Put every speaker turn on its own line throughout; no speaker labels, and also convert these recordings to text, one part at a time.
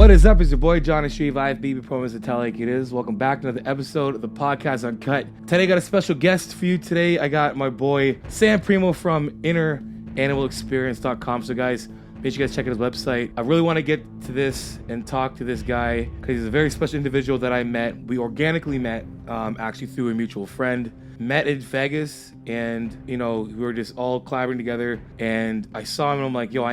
What is up? It's your boy John Street, IFBB Promise to tell like it is. Welcome back to another episode of the podcast Uncut. Today I got a special guest for you. Today I got my boy Sam Primo from InnerAnimalExperience.com. So guys, make sure you guys check out his website. I really want to get to this and talk to this guy because he's a very special individual that I met. We organically met actually through a mutual friend. Met in Vegas, and we were just all collaborating together, and I saw him and I'm like, yo,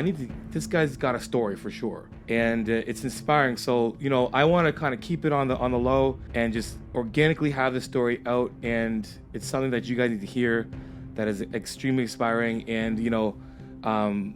this guy's got a story for sure, and it's inspiring. So I want to kind of keep it on the low and just organically have the story out, and it's something that you guys need to hear that is extremely inspiring, and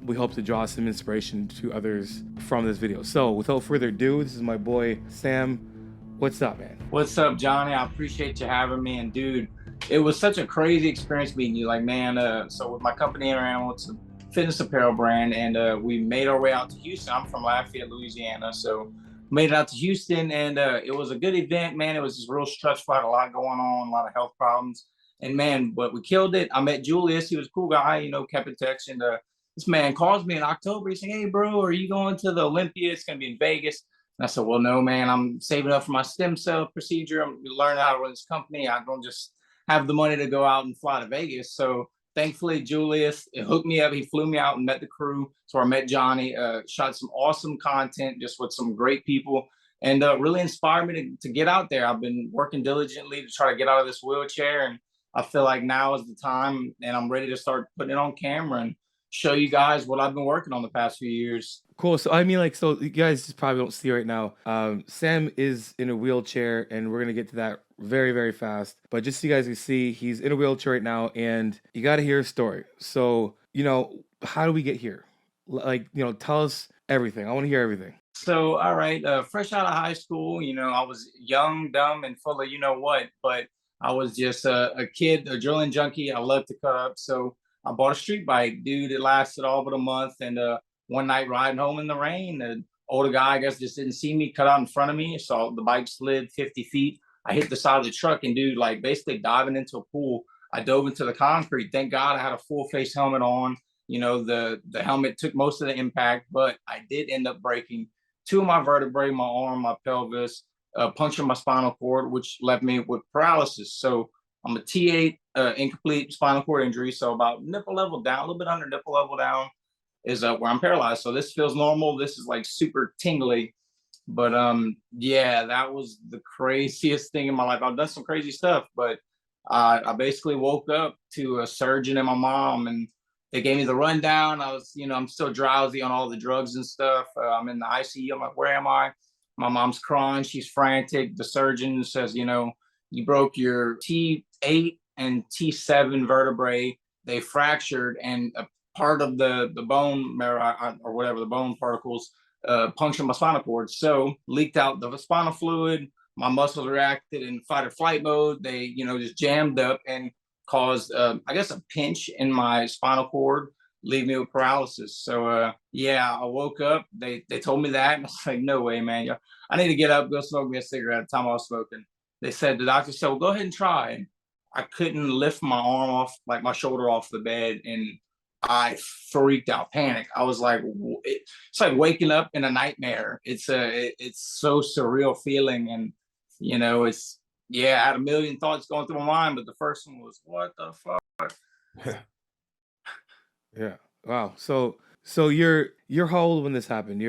we hope to draw some inspiration to others from this video. So without further ado, this is my boy Sam. What's up, man?
What's up, Johnny? I appreciate you having me. And dude, it was such a crazy experience meeting you. Like, man, so with my company, Inner Animal, it's a fitness apparel brand, and we made our way out to Houston. I'm from Lafayette, Louisiana, so made it out to Houston, and it was a good event, man. It was just real stressful, had a lot going on, a lot of health problems, and man, but we killed it. I met Julius. He was a cool guy, kept in touch, and this man calls me in October. He's saying, hey, bro, are you going to the Olympia? It's going to be in Vegas. And I said, well, no, man, I'm saving up for my stem cell procedure. I'm learning how to run this company. I don't just have the money to go out and fly to Vegas. So thankfully, Julius hooked me up. He flew me out and met the crew. So I met Johnny, shot some awesome content just with some great people, and really inspired me to get out there. I've been working diligently to try to get out of this wheelchair, and I feel like now is the time, and I'm ready to start putting it on camera and show you guys what I've been working on the past few years.
Cool. So so you guys probably don't see right now. Sam is in a wheelchair, and we're gonna get to that very, very fast. But just so you guys can see, he's in a wheelchair right now, and you got to hear his story. So how do we get here? Tell us everything. I want to hear everything.
So, all right, fresh out of high school, I was young, dumb, and full of what, but I was just a kid, a drilling junkie. I loved to cut up, so I bought a street bike, dude. It lasted all but a month, and one night riding home in the rain, the older guy, I guess, just didn't see me, cut out in front of me. So the bike slid 50 feet. I hit the side of the truck, and dude, like basically diving into a pool. I dove into the concrete. Thank God I had a full face helmet on. The helmet took most of the impact, but I did end up breaking two of my vertebrae, my arm, my pelvis, puncturing my spinal cord, which left me with paralysis. So I'm a T8, incomplete spinal cord injury. So about nipple level down, a little bit under nipple level down is where I'm paralyzed. So this feels normal. This is like super tingly. But yeah, that was the craziest thing in my life. I've done some crazy stuff, but I basically woke up to a surgeon and my mom, and they gave me the rundown. I was, I'm still drowsy on all the drugs and stuff. I'm in the ICU. I'm like, where am I? My mom's crying. She's frantic. The surgeon says, you broke your T8 and T7 vertebrae. They fractured, and a part of the bone marrow or whatever, the bone particles punctured my spinal cord. So leaked out the spinal fluid. My muscles reacted in fight or flight mode. They, just jammed up and caused, I guess, a pinch in my spinal cord, leave me with paralysis. So yeah, I woke up. They told me that, and I was like, no way, man. I need to get up, go smoke me a cigarette. At the time I was smoking, they said, the doctor said, well, go ahead and try. And I couldn't lift my arm off, like my shoulder off the bed, and I freaked out, panic. I was like, it's like waking up in a nightmare. It's so surreal feeling, and it's, yeah, I had a million thoughts going through my mind, but the first one was, what the fuck?
Yeah. Wow. So you're how old when this happened?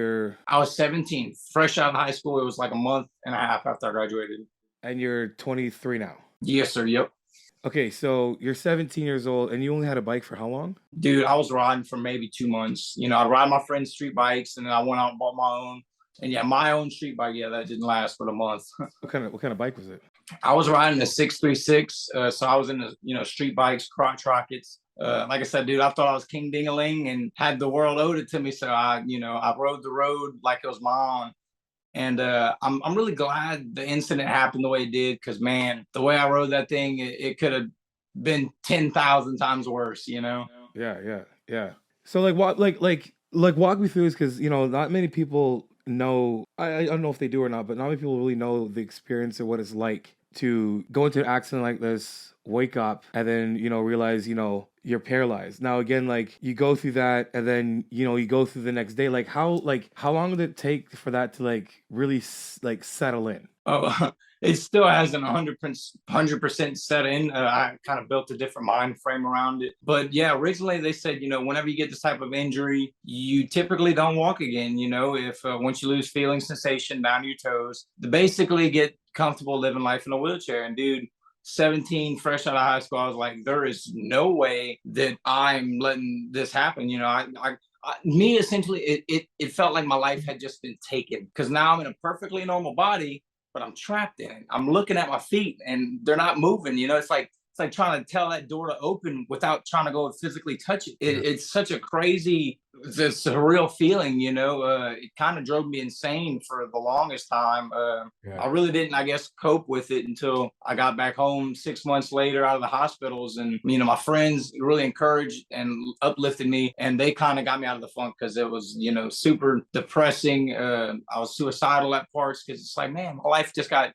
I was 17, fresh out of high school. It was like a month and a half after I graduated.
And you're 23 now.
Yes, sir. Yep.
Okay, so you're 17 years old, and you only had a bike for how long?
Dude, I was riding for maybe 2 months. I'd ride my friend's street bikes, and then I went out and bought my own. And yeah, my own street bike, yeah, that didn't last but a month.
What kind of bike was it?
I was riding a 636, so I was in the street bikes, crotch rockets. Like I said, dude, I thought I was King Ding-a-ling and had the world owed it to me. So I rode the road like it was my own. And I'm really glad the incident happened the way it did, because man, the way I rode that thing, it could have been 10,000 times worse.
Yeah. So walk me through this, because not many people know. I don't know if they do or not, but not many people really know the experience of what it's like to go into an accident like this, wake up, and then, realize, you're paralyzed. Now again, like, you go through that, and then, you go through the next day. Like how long did it take for that to like really like settle in?
Oh, it still hasn't 100% set in. I kind of built a different mind frame around it. But yeah, originally they said, whenever you get this type of injury, you typically don't walk again. If once you lose feeling, sensation down to your toes, to basically get comfortable living life in a wheelchair. And dude, 17, fresh out of high school, I was like, there is no way that I'm letting this happen. Me essentially, it felt like my life had just been taken, because now I'm in a perfectly normal body, but I'm trapped in it. I'm looking at my feet and they're not moving. It's like trying to tell that door to open without trying to go physically touch it.
Yeah.
It's such a crazy, it's a surreal feeling. It kind of drove me insane for the longest time.
Yeah.
I really didn't, I guess, cope with it until I got back home 6 months later out of the hospitals. And, my friends really encouraged and uplifted me. And they kind of got me out of the funk, because it was, super depressing. I was suicidal at parts, because it's like, man, my life just got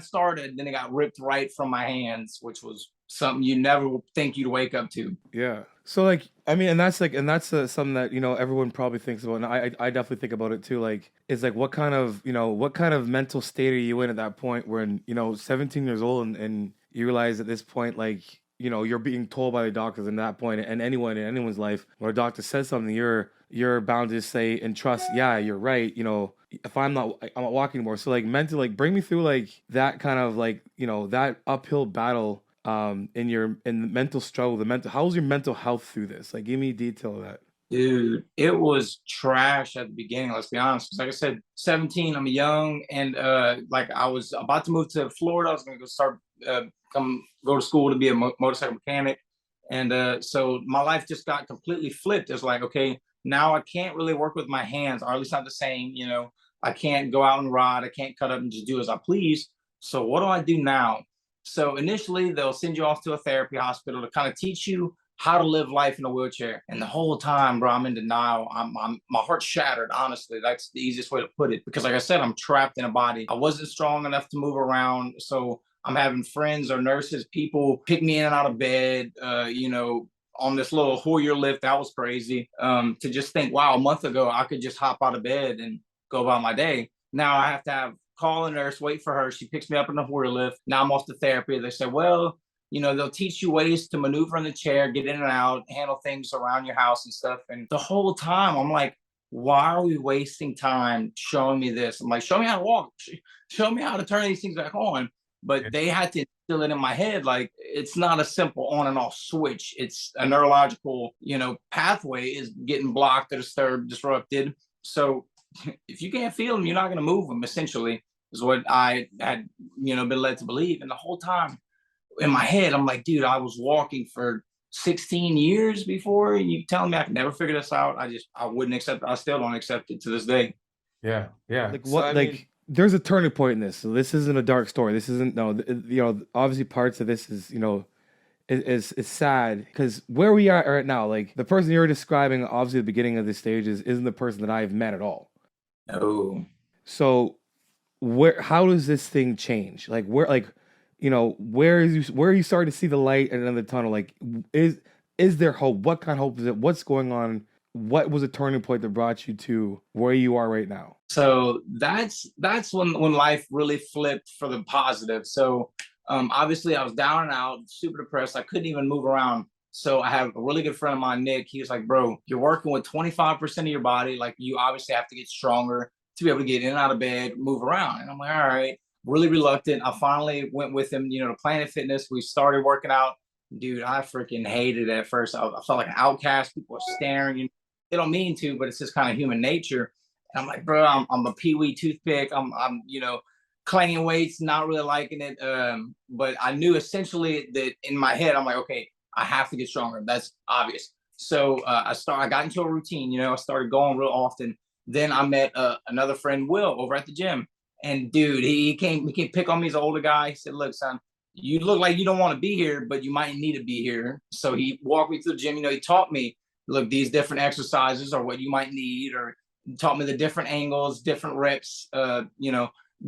started, then it got ripped right from my hands, which was something you never think you'd wake up to.
Yeah. So like, I mean, and that's something that, everyone probably thinks about, and I definitely think about it too. Like, it's like, what kind of mental state are you in at that point when, 17 years old, and you realize at this point, like, you're being told by the doctors in that point, and anyone in anyone's life, when a doctor says something, you're bound to say and trust, yeah, you're right. If I'm not walking anymore. So like, mentally, like, bring me through like that kind of like, that uphill battle, in the mental struggle, how was your mental health through this? Like, give me detail of that.
Dude, it was trash at the beginning, let's be honest. 'Cause like I said, 17, I'm young, and like I was about to move to Florida. I was gonna go start come go to school to be a motorcycle mechanic. And so my life just got completely flipped. It's like, okay, now I can't really work with my hands, or at least not the same. I can't go out and ride, I can't cut up and just do as I please. So what do I do now? So initially they'll send you off to a therapy hospital to kind of teach you how to live life in a wheelchair. And the whole time, bro, I'm in denial. I'm my heart's shattered. Honestly, that's the easiest way to put it. Because, like I said, I'm trapped in a body. I wasn't strong enough to move around, so I'm having friends or nurses, people pick me in and out of bed. On this little Hoyer lift. That was crazy. To just think, wow, a month ago I could just hop out of bed and go about my day. Now I have to call a nurse, wait for her. She picks me up in the Hoyer lift. Now I'm off to therapy. They say, well, they'll teach you ways to maneuver in the chair, get in and out, handle things around your house and stuff. And the whole time I'm like, why are we wasting time showing me this? I'm like, show me how to walk, show me how to turn these things back on. But they had to instill it in my head, like, it's not a simple on and off switch. It's a neurological, pathway is getting blocked or disturbed, disrupted. So if you can't feel them, you're not going to move them, essentially, is what I had, been led to believe. And the whole time in my head, I'm like, dude, I was walking for 16 years before, and you telling me I could never figure this out. I wouldn't accept it. I still don't accept it to this day.
Yeah, yeah. Like, what? Like, there's a turning point in this. So this isn't a dark story. This isn't, no. Obviously, parts of this is, is sad, because where we are right now, like, the person you're describing, obviously, at the beginning of this stage isn't the person that I've met at all.
No.
So how does this thing change? Like, where are you starting to see the light at the end of the tunnel? Like, is there hope? What kind of hope is it? What's going on? What was a turning point that brought you to where you are right now?
So that's when life really flipped for the positive. So obviously I was down and out, super depressed. I couldn't even move around. So I have a really good friend of mine, Nick. He was like, bro, you're working with 25% of your body. Like, you obviously have to get stronger to be able to get in and out of bed, move around. And I'm like, all right, really reluctant. I finally went with him, to Planet Fitness. We started working out. Dude, I freaking hated it at first. I felt like an outcast. People were staring. They don't mean to, but it's just kind of human nature. And I'm like, bro, I'm a peewee toothpick. I'm clanging weights, not really liking it. But I knew essentially that in my head, I'm like, okay, I have to get stronger. That's obvious. So I got into a routine. I started going real often. Then I met another friend, Will, over at the gym. And dude, he came pick on me as an older guy. He said, look, son, you look like you don't want to be here, but you might need to be here. So he walked me through the gym. He taught me, look, these different exercises are what you might need, or taught me the different angles, different reps, the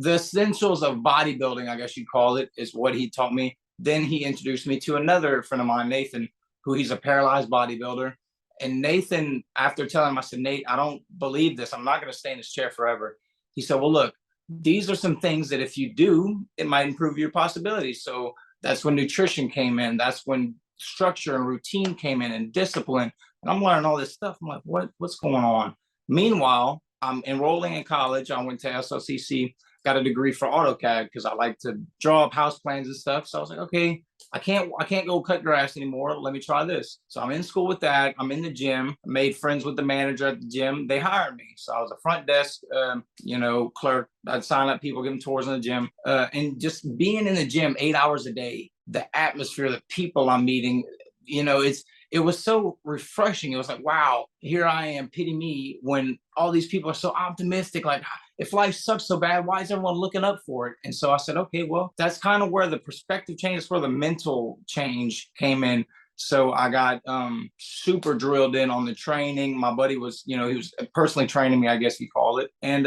essentials of bodybuilding, I guess you'd call it, is what he taught me. Then he introduced me to another friend of mine, Nathan, who he's a paralyzed bodybuilder. And Nathan, after telling him, I said, Nate, I don't believe this. I'm not going to stay in this chair forever. He said, well, look, these are some things that if you do, it might improve your possibilities. So that's when nutrition came in. That's when structure and routine came in and discipline. And I'm learning all this stuff. I'm like, what's going on? Meanwhile, I'm enrolling in college. I went to SLCC, got a degree for AutoCAD because I like to draw up house plans and stuff. So I was like, okay, I can't go cut grass anymore. Let me try this. So I'm in school with that. I'm in the gym. I made friends with the manager at the gym. They hired me. So I was a front desk, clerk. I'd sign up people, give them tours in the gym, and just being in the gym 8 hours a day. The atmosphere, the people I'm meeting, it was so refreshing. It was like, wow, here I am, pity me, when all these people are so optimistic. Like, if life sucks so bad, why is everyone looking up for it? And so I said, okay, well, that's kind of where the perspective change, is where the mental change came in. So I got super drilled in on the training. My buddy was, he was personally training me, I guess you call it. And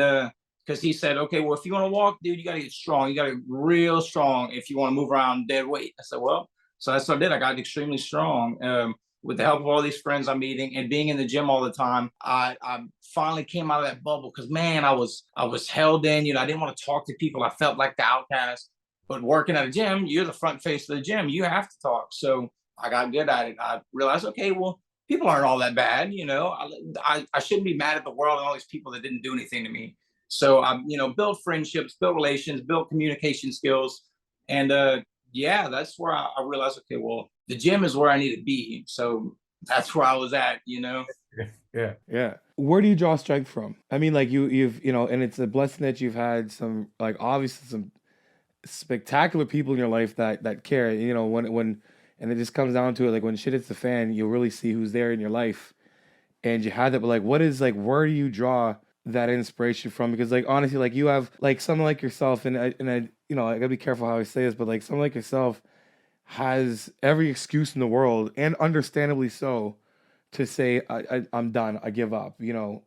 because he said, okay, well, if you want to walk, dude, you got to get strong. You got to get real strong if you want to move around dead weight. I said, well, so that's what I did. I got extremely strong. With the help of all these friends I'm meeting and being in the gym all the time, I finally came out of that bubble, because man, I was held in. I didn't want to talk to people. I felt like the outcast. But working at a gym, you're the front face of the gym. You have to talk. So I got good at it. I realized, okay, well, people aren't all that bad. I shouldn't be mad at the world and all these people that didn't do anything to me. So I, built friendships, built relations, built communication skills, and yeah, that's where I realized, okay, well, the gym is where I need to be. So that's where I was at.
Yeah. Where do you draw strength from? I mean, like you've, and it's a blessing that you've had some, like, obviously some spectacular people in your life that care, and it just comes down to it. Like, when shit hits the fan, you'll really see who's there in your life. And you had that, but like, where do you draw that inspiration from? Because, like, honestly, like, you have like someone like yourself, and I I gotta be careful how I say this, but like, someone like yourself has every excuse in the world, and understandably so, to say, I'm done, I give up.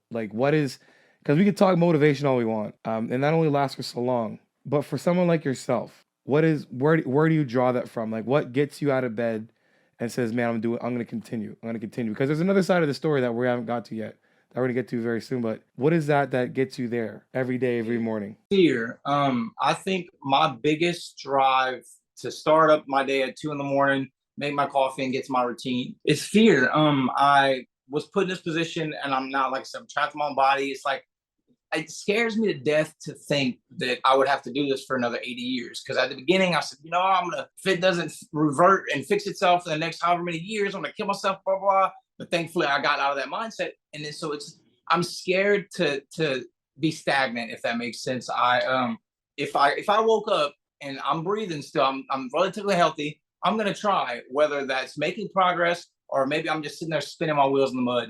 Like, what is, because we could talk motivation all we want, and that only lasts for so long. But for someone like yourself, where do you draw that from? Like, what gets you out of bed and says, man, I'm gonna continue. Because there's another side of the story that we haven't got to yet, that we're gonna get to very soon. But what is that gets you there every day, every morning?
Fear. I think my biggest drive to start up my day at 2 a.m, make my coffee and get to my routine, is fear. I was put in this position, and I'm not, like I said, I'm trapped in my own body. It's like, it scares me to death to think that I would have to do this for another 80 years. Because at the beginning, I said, if it doesn't revert and fix itself in the next however many years, I'm gonna kill myself, blah, blah. But thankfully, I got out of that mindset, and then so I'm scared to be stagnant, if that makes sense. If I woke up and I'm breathing still, I'm relatively healthy, I'm gonna try, whether that's making progress or maybe I'm just sitting there spinning my wheels in the mud.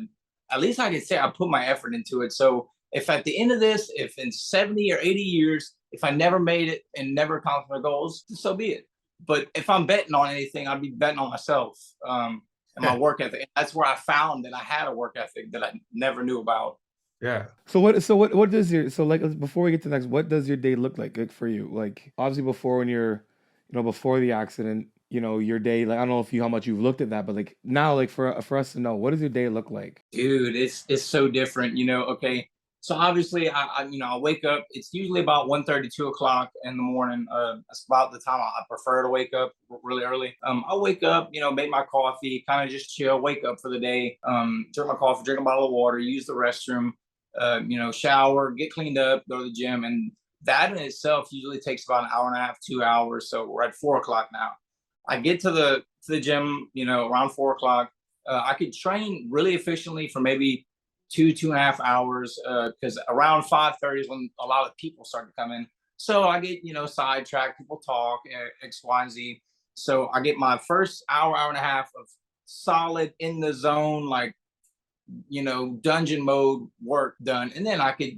At least I can say I put my effort into it. So if at the end of this, if in 70 or 80 years, if I never made it and never accomplished my goals, so be it. But if I'm betting on anything, I'd be betting on myself, and my work ethic. That's where I found that I had a work ethic that I never knew about.
Yeah. So what does your, so like, before we get to the next, what does your day look like for you? Like, obviously before, when you're, before the accident, your day, like, I don't know how much you've looked at that, but like now, like, for us to know, what does your day look like?
Dude, it's so different. Okay. So obviously, I wake up. It's usually about 1:30, 2 o'clock in the morning. That's about the time I prefer to wake up, really early. I wake up, make my coffee, kind of just chill, wake up for the day. Drink my coffee, drink a bottle of water, use the restroom, shower, get cleaned up, go to the gym, and that in itself usually takes about an hour and a half, 2 hours. So we're at 4 o'clock now. I get to the gym, around 4 o'clock. I could train really efficiently for maybe 2.5 hours, because around 5:30 is when a lot of people start to come in. So I get, sidetracked, people talk, X, Y, and Z. So I get my first hour, hour and a half of solid in the zone, like, dungeon mode work done. And then I could,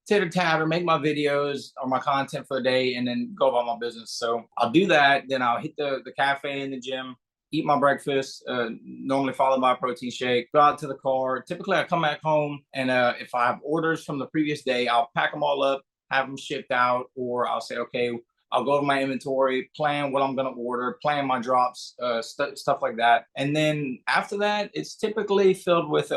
titter tatter, make my videos or my content for the day, and then go about my business. So I'll do that. Then I'll hit the cafe in the gym, eat my breakfast, normally followed by a protein shake, go out to the car. Typically, I come back home, and if I have orders from the previous day, I'll pack them all up, have them shipped out, or I'll say, okay, I'll go to my inventory, plan what I'm going to order, plan my drops, stuff like that. And then after that, it's typically filled with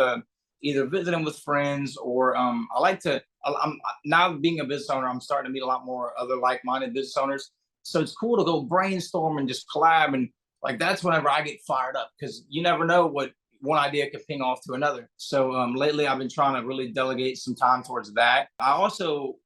either visiting with friends, or I like to. I'm now being a business owner. I'm starting to meet a lot more other like-minded business owners. So it's cool to go brainstorm and just collab, and like that's whenever I get fired up, because you never know what one idea could ping off to another. So lately, I've been trying to really delegate some time towards that. I also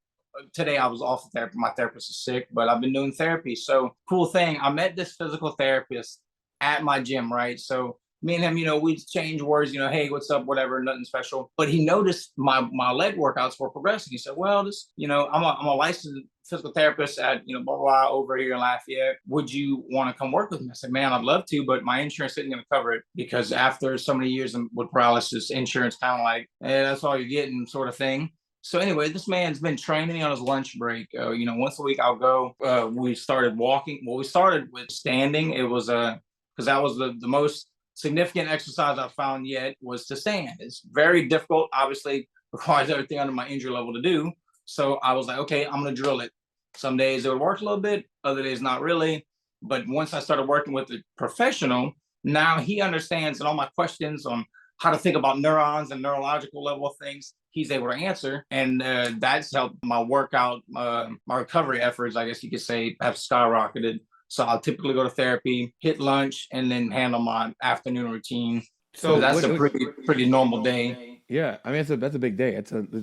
today I was off of therapy. My therapist is sick, but I've been doing therapy. So cool thing, I met this physical therapist at my gym, right? So me and him, we exchange words, hey, what's up, whatever, nothing special. But he noticed my leg workouts were progressing. He said, well, this, I'm a licensed physical therapist at, blah, blah, blah, over here in Lafayette. Would you want to come work with me? I said, man, I'd love to, but my insurance isn't going to cover it, because after so many years with paralysis, insurance kind of like, that's all you're getting, sort of thing. So anyway, this man's been training me on his lunch break. Once a week I'll go. We started walking. Well, we started with standing. It was because that was the most significant exercise I've found yet, was to stand. It's very difficult. Obviously, requires everything under my injury level to do. So I was like, okay, I'm gonna drill it. Some days it would work a little bit, other days not really. But once I started working with a professional, now he understands, and all my questions on how to think about neurons and neurological level of things, he's able to answer. And that's helped my workout, my recovery efforts, I guess you could say, have skyrocketed. So I'll typically go to therapy, hit lunch, and then handle my afternoon routine. So that's a pretty normal day.
Yeah, I mean, that's a big day.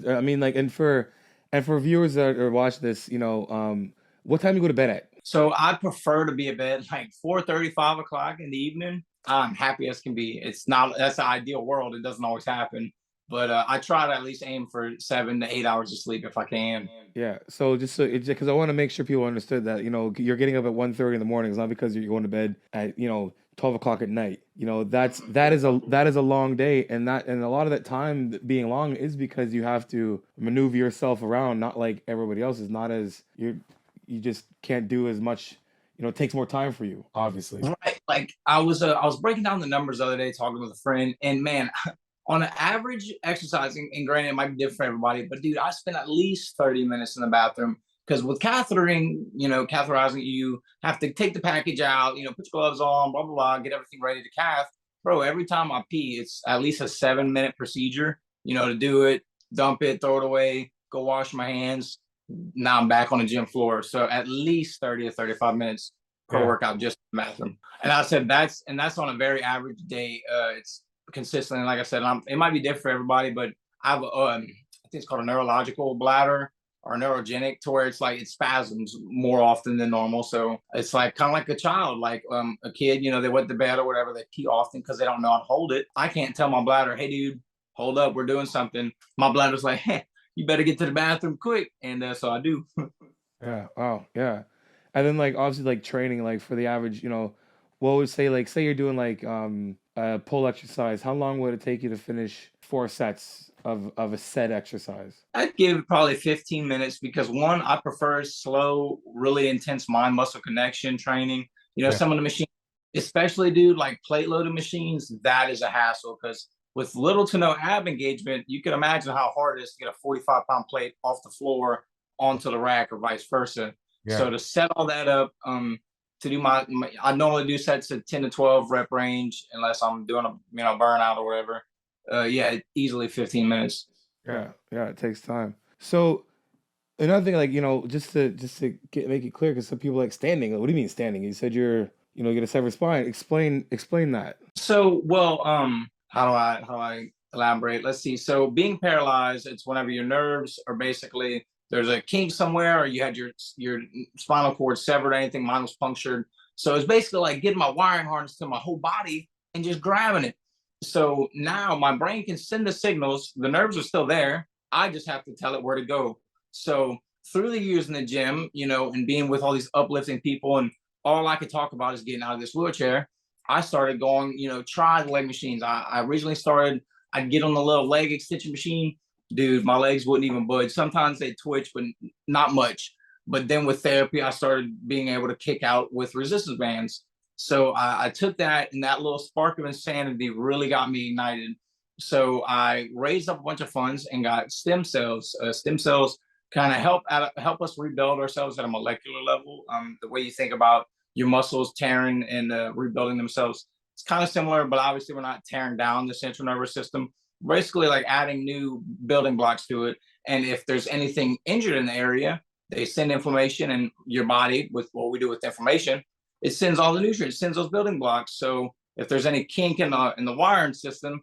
I mean, like, and for viewers that are watching this, what time do you go to bed at?
So I prefer to be in bed like 4:30, 5 o'clock in the evening. I'm happy as can be. It's not, that's the ideal world. It doesn't always happen, but I try to at least aim for 7 to 8 hours of sleep if I can.
Yeah, so just so it's because I want to make sure people understood that you're getting up at 1:30 in the morning. It's not because you're going to bed at 12 o'clock at night. That is a long day, and a lot of that time being long is because you have to maneuver yourself around, not like everybody else is. Not as you just can't do as much. It takes more time for you, obviously.
Right. Like I was breaking down the numbers the other day, talking with a friend, and man, on an average exercising, and granted it might be different for everybody, but dude, I spend at least 30 minutes in the bathroom, because with catheterizing, you have to take the package out, put your gloves on, blah blah blah, get everything ready to cath. Bro, every time I pee, it's at least a 7-minute procedure, to do it, dump it, throw it away, go wash my hands. Now I'm back on the gym floor. So at least 30 to 35 minutes per workout just in the bathroom. And I said that's on a very average day. It's consistently, like I said, it might be different for everybody, but I have I think it's called a neurological bladder, or neurogenic, to where it's like it spasms more often than normal. So it's like kind of like a child, like a kid, they wet the bed or whatever, they pee often because they don't know how to hold it. I can't tell my bladder, hey dude, hold up, we're doing something. My bladder's like, hey, you better get to the bathroom quick. And so I do.
Yeah. Wow. Yeah. And then, like, obviously, like, training, like, for the average, what would say, like, say you're doing like a pull exercise, how long would it take you to finish 4 sets of a set exercise?
I'd give probably 15 minutes, because one, I prefer slow, really intense mind muscle connection training.
Yeah.
Some of the machines, especially dude, like plate loaded machines, that is a hassle, because with little to no ab engagement, you can imagine how hard it is to get a 45-pound plate off the floor onto the rack, or vice versa.
Yeah.
So to set all that up, to do I normally do sets at 10 to 12 rep range, unless I'm doing a burnout or whatever. Yeah, easily 15 minutes.
Yeah. Yeah. It takes time. So another thing, like, just to make it clear, because some people like standing. Like, what do you mean standing? You said you get a severed spine. Explain that.
So, well, how do I elaborate? Let's see. So, being paralyzed, it's whenever your nerves are basically, there's a kink somewhere, or you had your spinal cord severed, or anything. Mine was punctured. So it's basically like getting my wiring harness to my whole body and just grabbing it. So now my brain can send the signals. The nerves are still there. I just have to tell it where to go. So through the years in the gym, and being with all these uplifting people, and all I could talk about is getting out of this wheelchair, I started going, try the leg machines. I originally started, I'd get on the little leg extension machine. Dude, my legs wouldn't even budge. Sometimes they twitch, but not much. But then with therapy, I started being able to kick out with resistance bands. So I took that, and that little spark of insanity really got me ignited. So I raised up a bunch of funds and got stem cells. Stem cells kind of help us rebuild ourselves at a molecular level. The way you think about your muscles tearing and rebuilding themselves, it's kind of similar, but obviously we're not tearing down the central nervous system. Basically, like adding new building blocks to it. And if there's anything injured in the area, they send inflammation, and your body, with what we do with inflammation, it sends all the nutrients, sends those building blocks. So if there's any kink in the wiring system,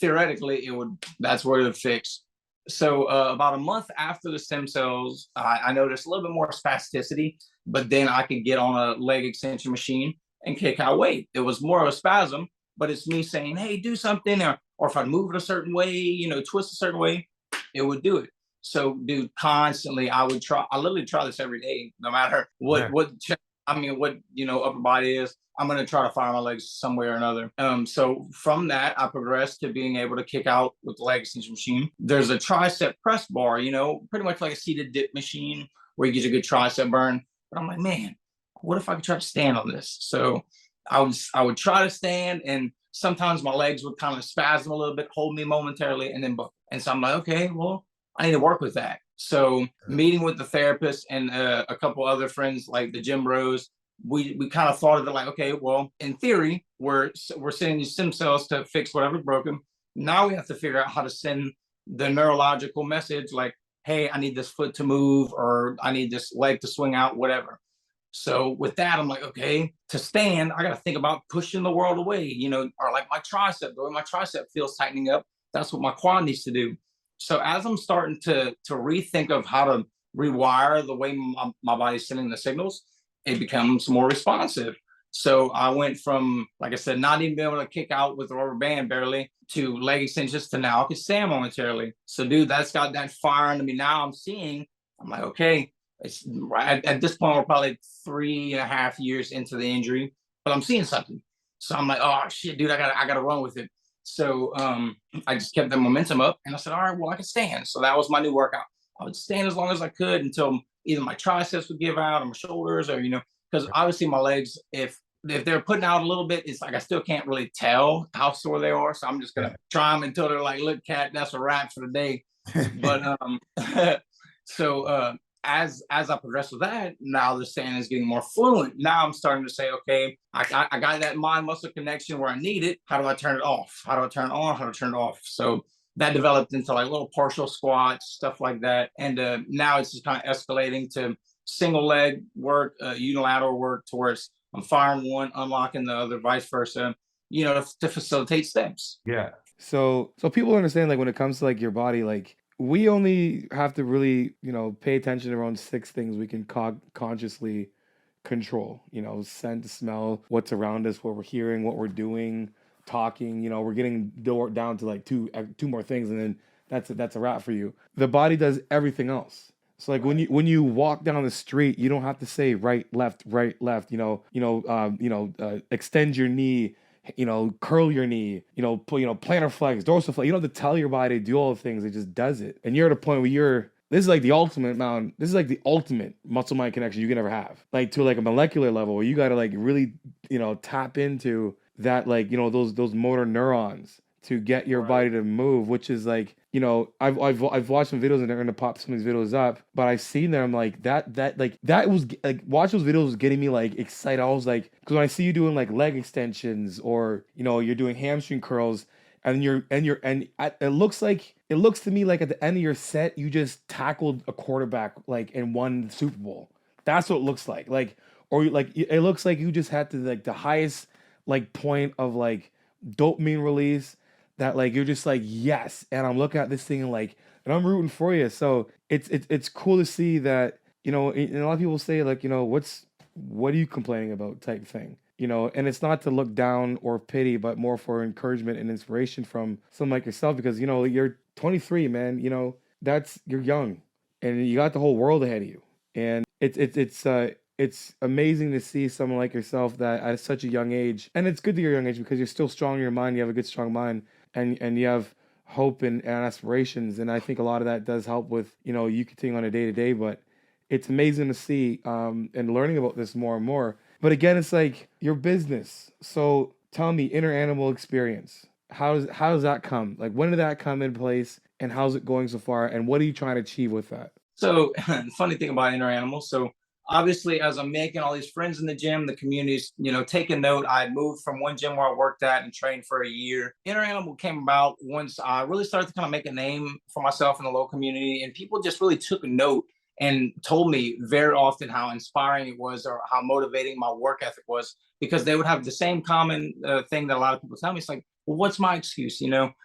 theoretically, it would that's where it would fix. So about a month after the stem cells, I noticed a little bit more spasticity, but then I could get on a leg extension machine and kick out weight. It was more of a spasm, but it's me saying, hey, do something, or if I move it a certain way, twist a certain way, it would do it. So, dude, constantly I literally try this every day, no matter
Yeah.
what upper body is. I'm gonna try to fire my legs some way or another. So from that, I progressed to being able to kick out with the leg extension machine. There's a tricep press bar, pretty much like a seated dip machine where you get a good tricep burn. But I'm like, man, what if I could try to stand on this? So I would try to stand, and sometimes my legs would kind of spasm a little bit, hold me momentarily, and then buckle. And so I'm like, okay, well, I need to work with that. So meeting with the therapist and a couple other friends like the gym bros, we kind of thought of it like, okay, well, in theory, we're sending these stem cells to fix whatever's broken. Now we have to figure out how to send the neurological message like, hey, I need this foot to move, or I need this leg to swing out, whatever. So with that, I'm like, okay, to stand, I got to think about pushing the world away, or like my tricep, the way my tricep feels tightening up, that's what my quad needs to do. So as I'm starting to rethink of how to rewire the way my body's sending the signals, it becomes more responsive. So I went from, like I said, not even being able to kick out with a rubber band barely, to leg extensions, to now I can stand momentarily. So, dude, that's got that fire into me. Now I'm like, okay, it's right at this point, we're probably 3.5 years into the injury, but I'm seeing something. So I'm like, oh shit, dude, I gotta run with it. So I just kept the momentum up, and I said, all right, well, I can stand. So that was my new workout. I would stand as long as I could until either my triceps would give out, or my shoulders, or because obviously my legs, if they're putting out a little bit, it's like I still can't really tell how sore they are. So I'm just gonna try them until they're like, look, cat, that's a wrap for the day. But so as I progress with that, now the stand is getting more fluent. Now I'm starting to say, okay, I got that mind muscle connection where I need it. How do I turn it off? How do I turn it on? How do I turn it off? So that developed into like little partial squats, stuff like that. And now it's just kind of escalating to single leg work, unilateral work, to where I'm firing one, unlocking the other, vice versa, to facilitate steps.
Yeah. So people understand, like, when it comes to like your body, like we only have to really, pay attention to around six things we can consciously control. Scent, smell, what's around us, what we're hearing, what we're doing, talking. We're getting down to like two more things, and then that's a wrap for you. The body does everything else. So like when you walk down the street, you don't have to say right, left, right, left. Extend your knee, curl your knee, put, plantar flex, dorsal flex. You don't have to tell your body to do all the things. It just does it. And you're at a point where this is like the ultimate this is like the ultimate muscle mind connection you can ever have. Like to like a molecular level where you got to like really, tap into that, like, those motor neurons to get your body to move, which is like, I've watched some videos, and they're gonna pop some of these videos up, but I've seen them like that was like, watch those videos was getting me like excited. I was like, because when I see you doing like leg extensions, or you're doing hamstring curls, and it looks to me like at the end of your set you just tackled a quarterback like and won the Super Bowl. That's what it looks like, or like it looks like you just had to like the highest like point of like dopamine release, that like you're just like, yes, and I'm looking at this thing and I'm rooting for you. So it's cool to see that, and a lot of people say like, what are you complaining about type thing, and it's not to look down or pity, but more for encouragement and inspiration from someone like yourself, because you're 23, man. You're young, and you got the whole world ahead of you, and it's amazing to see someone like yourself that at such a young age, and it's good that you're young age because you're still strong in your mind. You have a good, strong mind, and you have hope and aspirations. And I think a lot of that does help with, you continuing on a day to day. But it's amazing to see and learning about this more and more. But again, it's like your business. So tell me, inner animal experience. How does that come? Like, when did that come in place, and how's it going so far? And what are you trying to achieve with that?
So the funny thing about Inner Animal, so obviously as I'm making all these friends in the gym, the community's, taking note. I moved from one gym where I worked at and trained for a year. Inner Animal came about once I really started to kind of make a name for myself in the local community, and people just really took note and told me very often how inspiring it was or how motivating my work ethic was, because they would have the same common thing that a lot of people tell me. It's like, well, what's my excuse?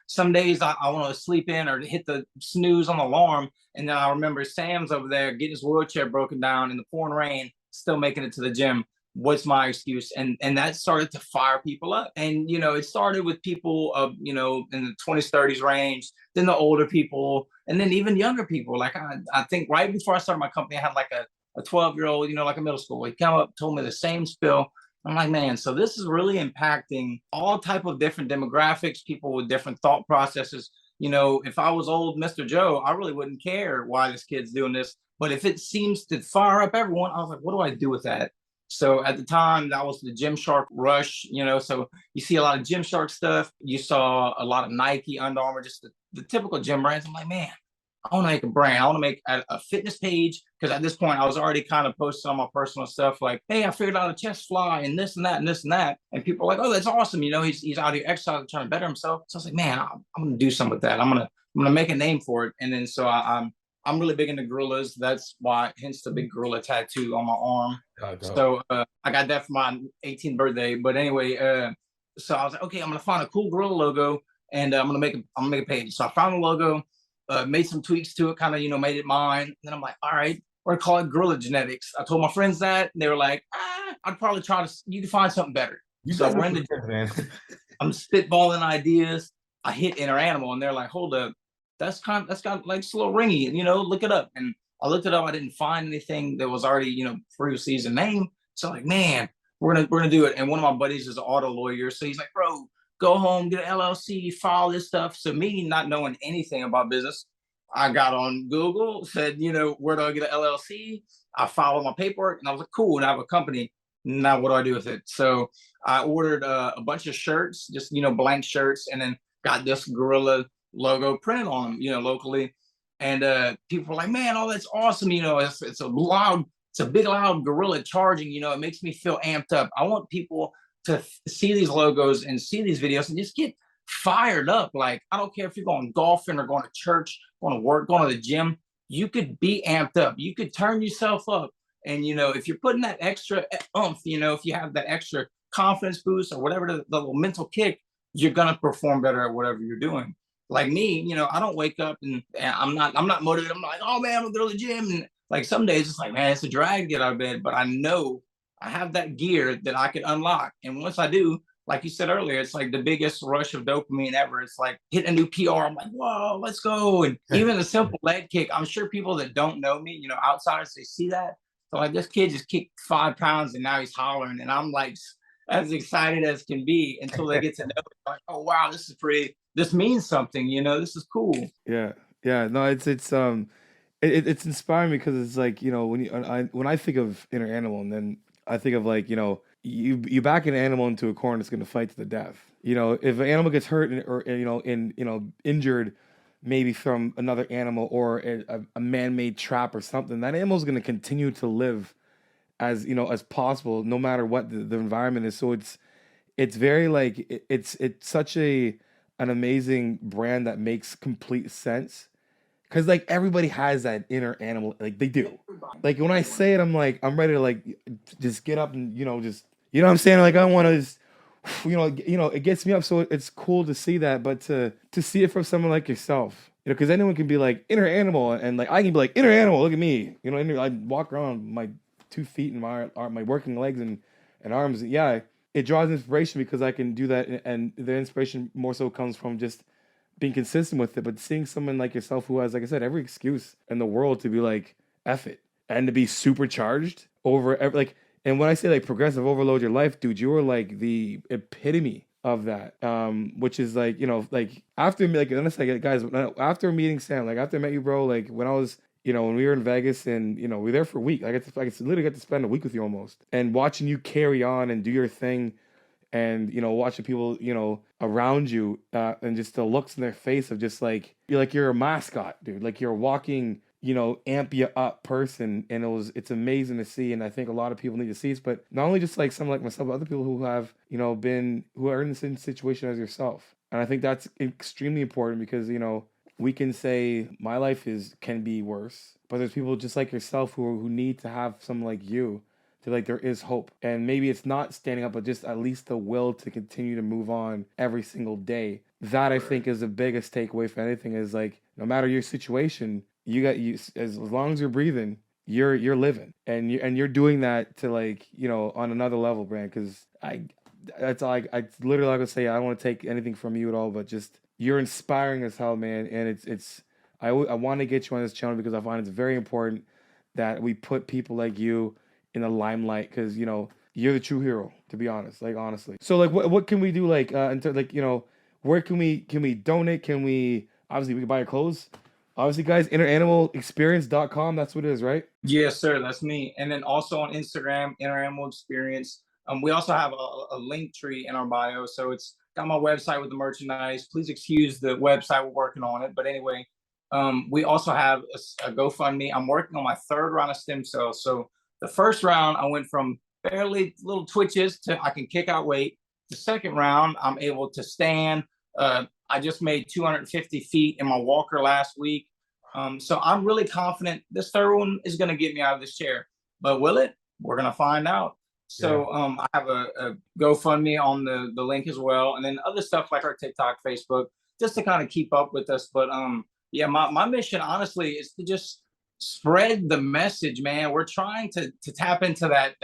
Some days I want to sleep in or hit the snooze on the alarm, and then I remember Sam's over there getting his wheelchair broken down in the pouring rain, still making it to the gym. What's my excuse? And that started to fire people up. And it started with people of in the 20s, 30s range, then the older people, and then even younger people. Like I think right before I started my company, I had like a 12-year-old, like a middle school. He came up, told me the same spill. I'm like, man, so this is really impacting all type of different demographics, people with different thought processes. If I was old Mr. Joe, I really wouldn't care why this kid's doing this. But if it seems to fire up everyone, I was like, what do I do with that? So at the time, that was the Gymshark rush, so you see a lot of Gymshark stuff. You saw a lot of Nike, Under Armour, just the typical gym brands. I'm like, man, I want to make a brand. I want to make a fitness page, because at this point I was already kind of posting on my personal stuff like, hey, I figured out a chest fly and this and that and this and that. And people are like, oh, that's awesome. He's out here exercising, trying to better himself. So I was like, man, I'm going to do something with that. I'm gonna make a name for it. And then so I'm really big into gorillas. That's why, hence the big gorilla tattoo on my arm.
Oh, dope.
So I got that for my 18th birthday. But anyway, so I was like, okay, I'm gonna find a cool gorilla logo, and I'm gonna make a page. So I found the logo, made some tweaks to it, kind of made it mine. And then I'm like, all right, we're gonna call it Gorilla Genetics. I told my friends that, and they were like, I'd probably try to. You can find something better.
You
So
guys are
we're in the.
good, man.
I'm spitballing ideas. I hit Inner Animal, and they're like, hold up, that's kind of like it's a little ringy. Look it up. And I looked it up. I didn't find anything that was already previously a name. So like, man, we're gonna do it. And one of my buddies is an auto lawyer, so he's like, bro, go home, get an LLC, file this stuff. So me not knowing anything about business, I got on Google, said, where do I get an LLC? I filed my paperwork, and I was like, cool, and I have a company. Now what do I do with it? So I ordered a bunch of shirts, just blank shirts, and then got this gorilla logo printed on them, locally. And people were like, man, oh, that's awesome. It's a big loud gorilla charging. It makes me feel amped up. I want people to see these logos and see these videos and just get fired up. Like, I don't care if you're going golfing or going to church, going to work, going to the gym. You could be amped up. You could turn yourself up. And if you're putting that extra oomph, if you have that extra confidence boost or whatever, the little mental kick, you're gonna perform better at whatever you're doing. Like me, I don't wake up and I'm not motivated. I'm like, oh man, I'm gonna go to the gym. And like some days it's like, man, it's a drag to get out of bed. But I know I have that gear that I can unlock. And once I do, like you said earlier, it's like the biggest rush of dopamine ever. It's like hitting a new PR. I'm like, whoa, let's go. And even a simple leg kick, I'm sure people that don't know me, outsiders, they see that. So like, this kid just kicked 5 pounds and now he's hollering. And I'm like as excited as can be until they get to know it. Like, oh wow, this means something, this is cool.
Yeah, yeah. No, it's inspiring because it's like when I think of Inner Animal, and then I think of like you back an animal into a corner that's going to fight to the death. If an animal gets hurt or injured, maybe from another animal or a man-made trap or something, that animal's going to continue to live as possible, no matter what the environment is. So it's very like it's such an amazing brand that makes complete sense. Cause like everybody has that inner animal, like they do. Like when I say it, I'm like I'm ready to like just get up and just what I'm saying. Like I want to just it gets me up. So it's cool to see that, but to see it from someone like yourself, because anyone can be like inner animal, and like I can be like inner animal. Look at me, I walk around my 2 feet and my working legs and arms. Yeah, it draws inspiration because I can do that, and the inspiration more so comes from just being consistent with it. But seeing someone like yourself who has, like I said, every excuse in the world to be like F it, and to be supercharged over like, and when I say like progressive overload your life, dude, you were like the epitome of that. Which is like, like after like honestly, like, guys, after meeting Sam, like after I met you, bro, like when I was when we were in Vegas and we were there for a week, I literally got to spend a week with you almost, and watching you carry on and do your thing, and watching people around you, and just the looks in their face of just like you're a mascot, dude. Like you're walking amp you up person. And it's amazing to see. And I think a lot of people need to see this, but not only just like someone like myself, but other people who have, who are in the same situation as yourself. And I think that's extremely important because, we can say my life can be worse, but there's people just like yourself who need to have someone like you to like there is hope. And maybe it's not standing up, but just at least the will to continue to move on every single day. That I think is the biggest takeaway for anything is like no matter your situation, you as long as you're breathing, you're living and you're doing that to like on another level, Brand. Because that's all I literally like to say. I don't want to take anything from you at all, but just you're inspiring as hell, man. And I want to get you on this channel because I find it's very important that we put people like you in the limelight because you're the true hero, to be honest, like honestly. So like what can we do like like where can we donate? Can we obviously we can buy your clothes? Obviously, guys, inneranimalexperience.com, that's what it is, right?
Yes, sir. That's me. And then also on Instagram, Inner Animal Experience. We also have a link tree in our bio. So it's got my website with the merchandise. Please excuse the website. We're working on it. But anyway, we also have a GoFundMe. I'm working on my third round of stem cells. So the first round, I went from barely little twitches to I can kick out weight. The second round, I'm able to stand. I just made 250 feet in my walker last week. So I'm really confident this third one is going to get me out of this chair. But will it? We're going to find out. So I have a GoFundMe on the link as well. And then other stuff like our TikTok, Facebook, just to kind of keep up with us. But yeah, my mission, honestly, is to just spread the message, man. We're trying to tap into that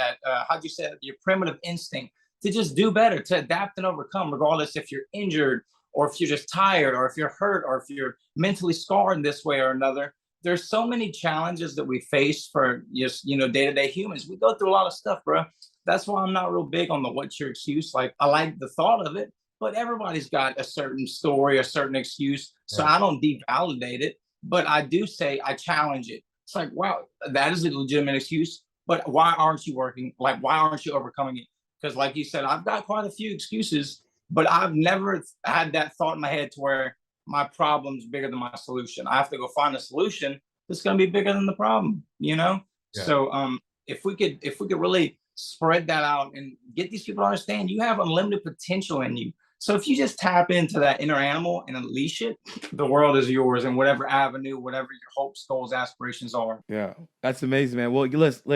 how'd you say, your primitive instinct to just do better, to adapt and overcome, regardless if you're injured or if you're just tired or if you're hurt or if you're mentally scarred in this way or another. There's so many challenges that we face for just day-to-day humans. We go through a lot of stuff, bro. That's why I'm not real big on the what's your excuse. Like, I like the thought of it, but everybody's got a certain story, a certain excuse. So I don't devalidate it, but I do say I challenge it. It's like, wow, that is a legitimate excuse, but why aren't you working? Like, why aren't you overcoming it? Because like you said, I've got quite a few excuses, but I've never had that thought in my head to where my problem's bigger than my solution. I have to go find a solution that's going to be bigger than the problem, Yeah. So if we could really spread that out and get these people to understand you have unlimited potential in you. So if you just tap into that inner animal and unleash it, the world is yours in whatever avenue, whatever your hopes, goals, aspirations are.
Yeah, that's amazing, man. Well,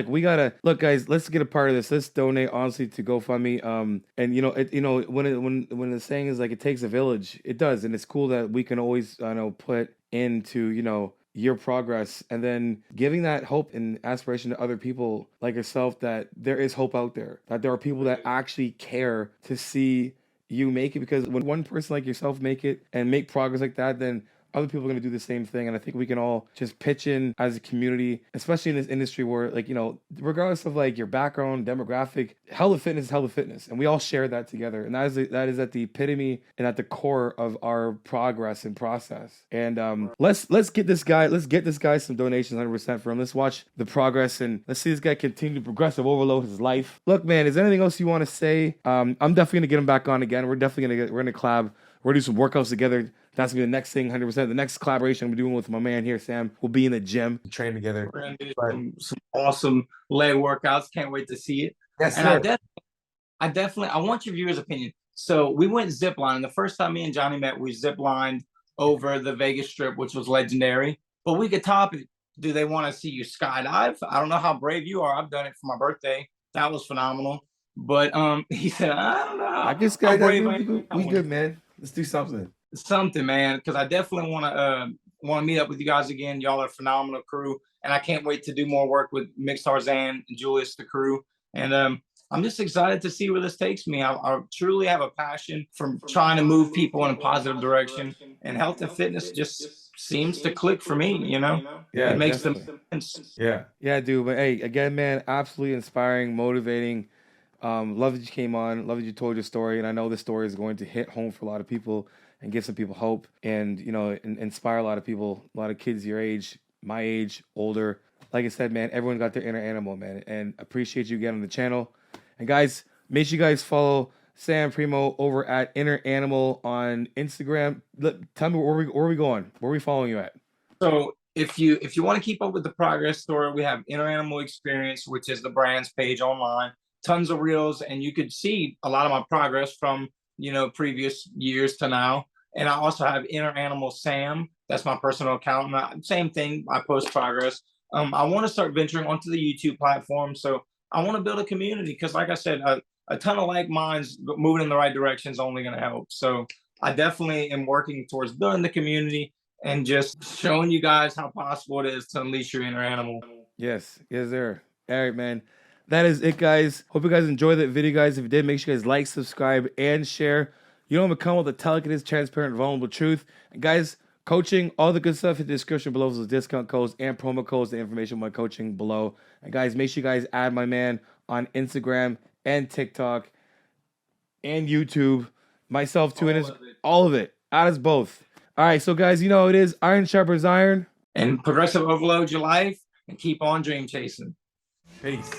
we gotta look, guys. Let's get a part of this. Let's donate honestly to GoFundMe. And when the saying is like it takes a village, it does, and it's cool that we can always put into your progress and then giving that hope and aspiration to other people like yourself that there is hope out there, that there are people that actually care to see you make it, because when one person like yourself make it and make progress like that, then other people are going to do the same thing. And I think we can all just pitch in as a community, especially in this industry where regardless of like your background, demographic, health fitness is health fitness. And we all share that together. And that is at the epitome and at the core of our progress and process. And let's get this guy some donations 100% for him. Let's watch the progress and let's see this guy continue to progressive overload his life. Look, man, is there anything else you want to say? I'm definitely going to get him back on again. We're going to collab. We're going to do some workouts together. That's going to be the next thing, 100%. The next collaboration I'm doing with my man here, Sam. We'll be in the gym, train together.
We're going to do some awesome leg workouts. Can't wait to see it.
Yes,
and
sir.
I want your viewers' opinion. So we went ziplining. The first time me and Johnny met, we ziplined over the Vegas Strip, which was legendary. But we could top it. Do they want to see you skydive? I don't know how brave you are. I've done it for my birthday. That was phenomenal. But he said, I don't know.
I guess skydive. We good, man. Let's do something.
Something, man, because I definitely want to meet up with you guys again. Y'all are a phenomenal crew, and I can't wait to do more work with Mix Tarzan and Julius, the crew. And I'm just excited to see where this takes me. I truly have a passion for trying to move people in a positive direction, and health and fitness just seems to click for me.
Yeah,
it makes
sense. Yeah, dude. But hey, again, man, absolutely inspiring, motivating. Love that you came on. Love that you told your story, and I know this story is going to hit home for a lot of people and give some people hope, and inspire a lot of people, a lot of kids your age, my age, older. Like I said, man, everyone got their inner animal, man, and appreciate you getting on the channel. And guys, make sure you guys follow Sam Primo over at Inner Animal on Instagram. Tell me where we going? Where are we following you at?
So if you want to keep up with the progress story, we have Inner Animal Experience, which is the brand's page online. Tons of reels, and you could see a lot of my progress from previous years to now. And I also have Inner Animal Sam. That's my personal account. Same thing. I post progress. I want to start venturing onto the YouTube platform. So I want to build a community because, like I said, a ton of like minds moving in the right direction is only going to help. So I definitely am working towards building the community and just showing you guys how possible it is to unleash your inner animal.
Yes, yes, sir. All right, man. That is it, guys. Hope you guys enjoyed that video, guys. If you did, make sure you guys like, subscribe, and share. You don't become with the telecast, transparent, vulnerable truth. And guys, coaching, all the good stuff in the description below. Those discount codes and promo codes, the information on my coaching below. And guys, make sure you guys add my man on Instagram and TikTok and YouTube. Myself too, and all of it. Add us both. All right, so guys, you know how it is. Iron sharpens iron.
And progressive overload your life and keep on dream chasing.
Peace.